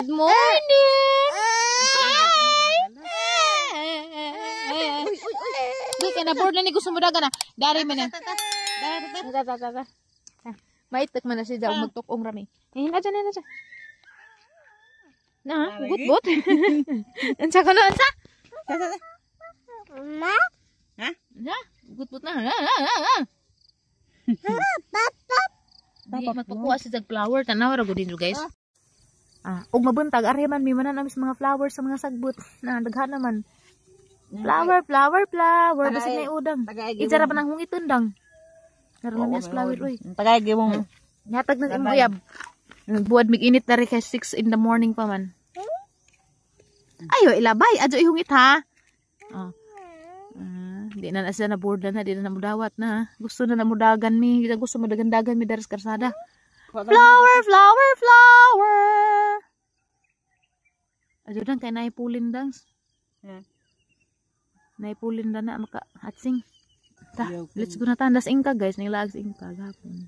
Good morning. Di ka na board na ni gusto mo daga na. Dari man na. Maitek man na siya magtukong rami. Na dyan, na dyan. Na, gut-gut. Ansa ka na, ansa? Ma? Ha? Gut-gut na. Di magpakuha si jag flower. Tanaw ra gud din guys. Og mabuntag ari man mi manan amis mga flowers sa mga sagbot. Na daghan naman. Flower. Basta may udang. Ijara pa nang hungi tundang. Karon lang flower oy. Tagay mo. Nyatag ng imuyab. Buwad mig init na rin kay 6 in the morning pa man. Ayo ilabay, adyo ihungit ha. Di na siya na board na, di na namudawat na. Gusto na namudagan mi, gusto madagandagan mi dari sa karsada. Flower. Adyo dang kay naipulin dang. Naipulin na maka atsing. Let's go na tandas ingka guys, nilaag sa ingka gapon.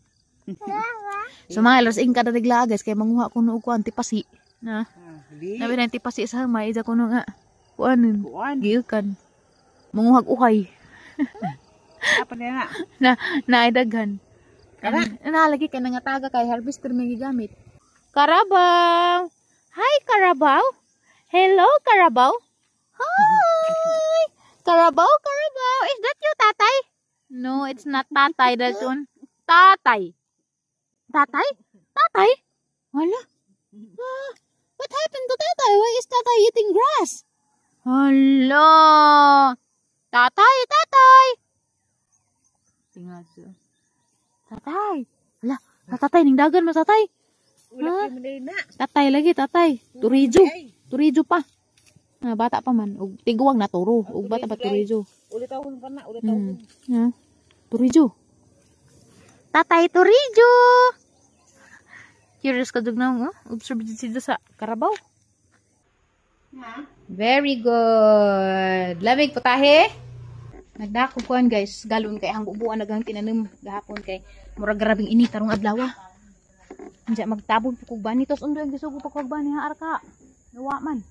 So mga elas ingka na naglaag guys, kay manguha ko noong ko antipasi. Na. Nabi na antipasi sa hamay, isa ko no nga. Kuanin. Giukan. Manguhag uhay. Apa na? Na daghan. Nalagi kay nangataga kay harvester may gigamit. Carabao. Hi Carabao. Hello Carabao. Hi. Carabao. Is that you, tatay? No, it's not tatay. That's one. Tatay. Tatay? Wala. What happened to tatay? Why is tatay eating grass? Hala. Tatay. Tingnan siya. Tatay. Hala. Tatay, ning dagan mo tatay. Tatay lagi, tatay. Turijo pa. Bata pa man. Og tiguang na turo. Og bata pa turijo. Ulit ako pa na. Turijo. Tatay Turijo. Curious ka na, observe dito sa Carabao. Very good. Lamig putahe. Nagdako kuan guys, galon kay hangbubuan nagang tinanim gahapon kay murag grabing init tarong adlaw. Anja magtabon po kog bani tos undo ang gisugo pa kog bani ha arka. Nawa man.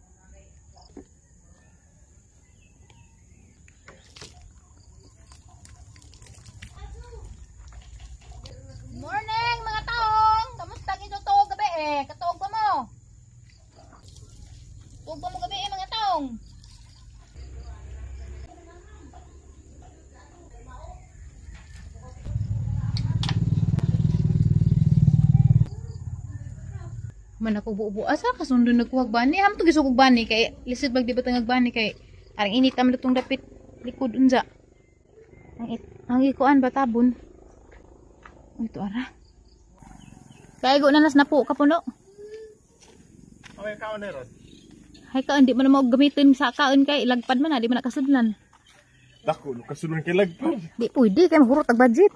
Morning mga taong! Kamusta gito tuog gabi Katuog pa mo? Tuog pa mo gabi mga taong? Man ako buo-buo. Asa kasundo nagkuhag bani? Ham to gisugog bani kay lisid bag di ba tangag bani kay arang init naman itong dapit likod unja. Ang ikuan batabon. Ito ara. Kaya go na nas napo ka puno. Okay, kaon na ron. Hay ka hindi mo na mo gamitin sa kaon kay lagpad man di man nakasudlan. Dako, kasulon kay lagpad. Di pwede kay mahurot ang budget.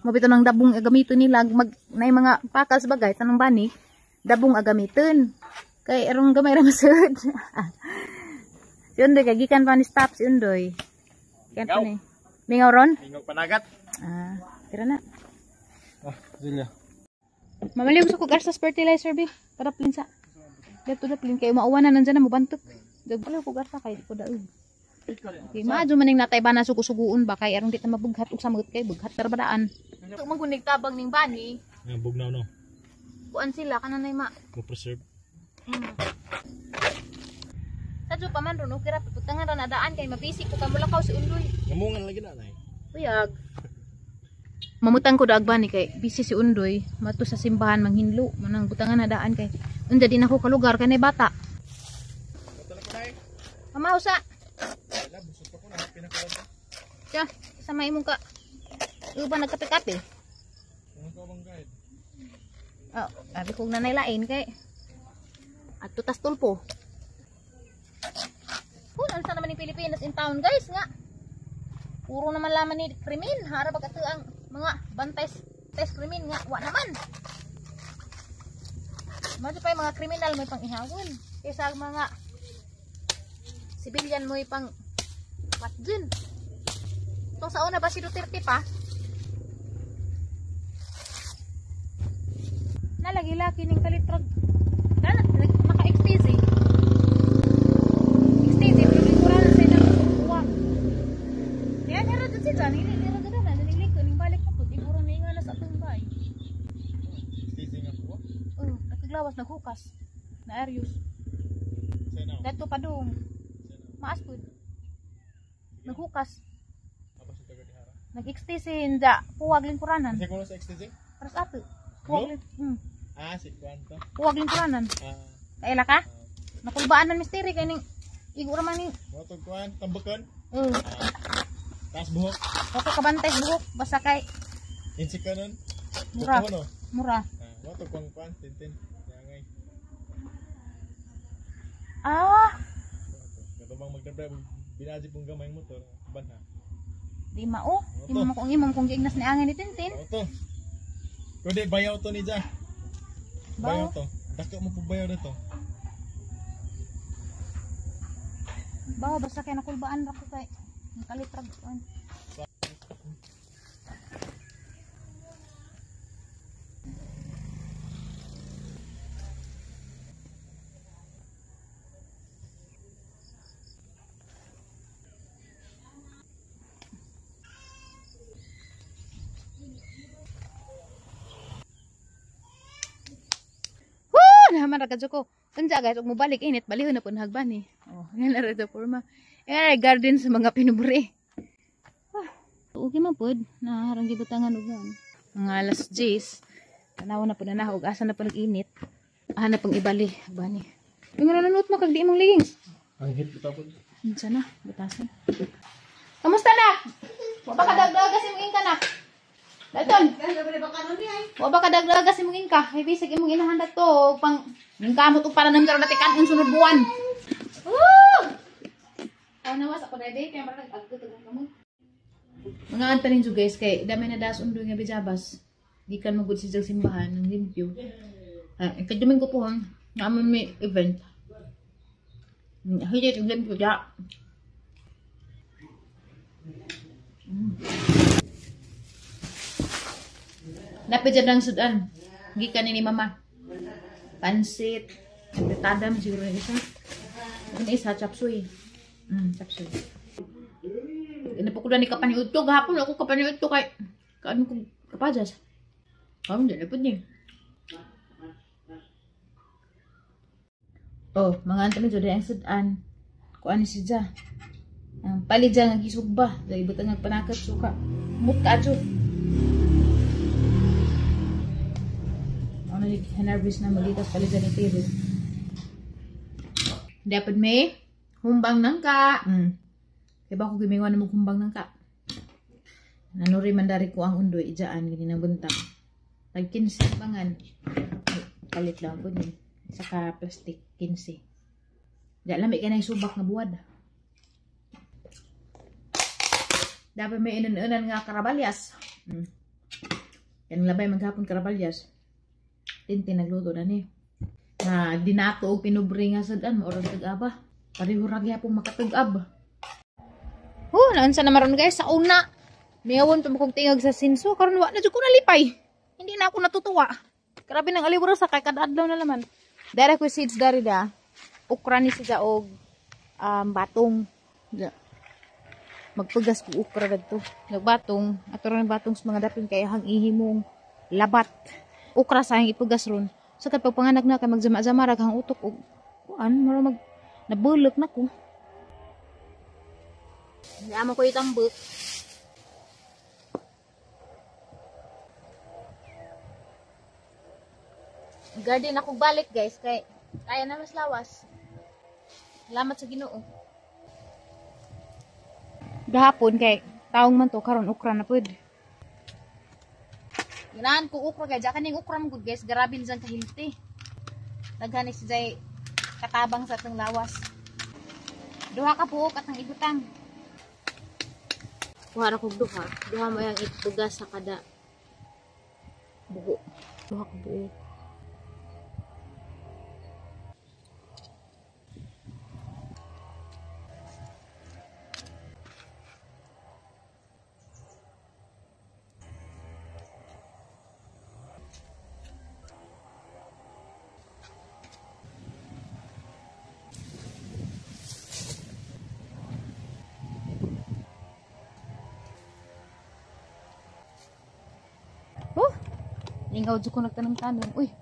Mabito ng dabong gamiton nila mag nay mga pakal sa bagay tanong bani, dabong gamiton. Kay arong gamay ra masud. Yun kay gikan pa ni stop si Undoy. Kaya pa ni. Mingaw ron? Mingaw panagat. Tira na. Zilya. Mamali gusto ko gastos fertilizer bi para plinsa. Dito da plin kay mauwan na nandiyan na mo bantok. Dagpala ko gasa kay ko daog. Okay, maadyo maning natay bana sugo-suguon ba kay arong di ta mabughat ug samot kay bughat tarbadaan. Ito magunig tabang ning bani. Nga bugnaw no. Kuan sila kananay ma. Mo preserve. Sadyo pa man ron okay ra putangan ra nadaan kay mabisik ko kamulakaw si Undoy. Ngamungan lagi na nay. Uyag. Mamutang ko daag bani kay busy si Undoy mato sa simbahan manghinlo manang butangan na daan kay unda din ako ka lugar kanay bata. Amaw sa. Tiya, sama imong ka. Uban nagkape-kape. Oh, abi kog nanay lain kay adto tas tulpo. Ano sa naman ni Pilipinas in town guys nga. Puro naman laman ni krimen hara pagkatu ang mga bantay test krimen nga wa naman. Mado pa yung mga kriminal may pang ihawon kaysa mga sibilyan mo pang patjin. Itong sa una ba si Duterte pa? Nalagi-laki ning kalitrag. Naka-extra naglawas naghukas. Na Arius. Say now. Dato pa dong. Maas pud. Naghukas. Apa sa taga dihara? Nag-extisin da puwag lingkuranan. Kasi kuno sa XTC? Paras ato. Puwag lin. Si Kwanto. Puwag lingkuranan. Ah, Kaila ka? Nakulbaan man misteri kay ning igo ra man ni. Moto Kwan, tambakan. Taas buhok. Ako kabantay sa buhok basta kay Insi kanon. Mura. Buko, no? mura. Moto Kwan, tintin. Yangay. Katubang magdadrive, binaji pong gamay motor. Banha. Di mao. Imo mo kung imong kung giignas ni angin ni Tintin. Moto. Kundi bayaw to ni Ja. Bayaw Bayaw? to. Dako mo po bayaw dito. Bawa basta kay nakulbaan ra ko kay nakalitrag ko. Naman ra kadyo ko. Unsa guys, ug mobalik init, balihon na pun hagban ni. Oh, yan ra sa forma. Garden sa mga pinuburi. Okay man pud, naharang gibutangan og yan. Mga alas 10. Tanaw na pud na nahog, asa na pud init. Hanap pang ibali, hagban ni. Yung nanunot mo kag di mong lingis. Ang hit kita po. Unsa na, butasan. Kamusta na? Wa ba ka dagdagas imong ingka na? Dalton. Wa ba ka dagdagas imong ingka? Ay bisig imong inahanda to pang ningkamot og para nang dati kanon sunod buwan. Nawas ako dede kay marag agto tagang kamo. Mga antanin jo guys kay dami na das undoy nga bijabas. Di kan magud si simbahan ng limpyo. Kaduming ko po hang naman may event. Higit og limpyo ja. Napid dyan ng sudan. Gikan ni mama. Pansit. Tadam siguro yung isa. Yung isa, chapsuy. Chapsuy. Inapakulan ni kapaniudto. Gahapon ako kapaniudto kay kaano kong kapajas. Karon dyan napod niya. Oh, mga antami dyan ang sudan. Kuan ni si Ja. Palit dyan ang gisugba. Dahil butang ang panakat suka. Mut ka dyan. Hanarbis na magitas pala dyan ni Tiro. Dapat may humbang nangka. Kaya ba ko gimingawan na maghumbang nangka? Nanuri mandari ko ang undoy. Ijaan, gini na buntang. Tag 15 bangan. Palit lang po niya. Saka plastic 15. Diyan lamig ka na yung subak na buwad. Dapat may inunan nga karabalyas. Yan labay maghapon karabalyas. Tintin nagluto na ni. Dinato o pinubri nga sadan. Oras tag-aba. Parihurag yapong makatag-ab. Naansa na maron guys. Sa una. Mayawon pa makong tingag sa sinso. Karon wa na dyan ko nalipay. Hindi na ako natutuwa. Grabe nang aliburo sa kay kadadlaw na naman. Dari ko seeds dari da. Ukra ni siya og batong. Magpugas ko ukra dito. Nagbatong. Ato rin batong sa mga dapin kaya hang ihimong labat. Ukra sa hang ipugas ron. So kapag panganak na kay magjama-jama rag hang utok og kuan mara mag nabulok na ko. Amo ko itambok. Garden ako balik guys kay kaya na mas lawas. Salamat sa Ginoo. Gahapon kay taong man to karon ukra na pud. Ganahan ko ukra kay jaka ning ukra mo guys, grabe lang kahilti. Daghan si jay katabang sa atong lawas. Duha ka buok at ang ibutang. Kuha ra kog duha. Duha mo yang itugas sa kada buo. Duha ka buok. Ingaw dyan ko nagtanong-tanong. Uy.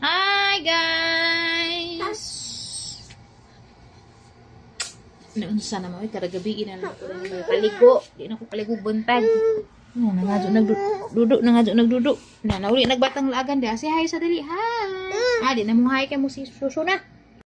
Hi guys. Naunsa na mo kada gabi na lang ko kaligo. Di na ko kaligo buntag. Nagduduk na nauli nagbatang laagan di. Say hi sa dali. Hi. Di na mo hi kay mo si Suso na.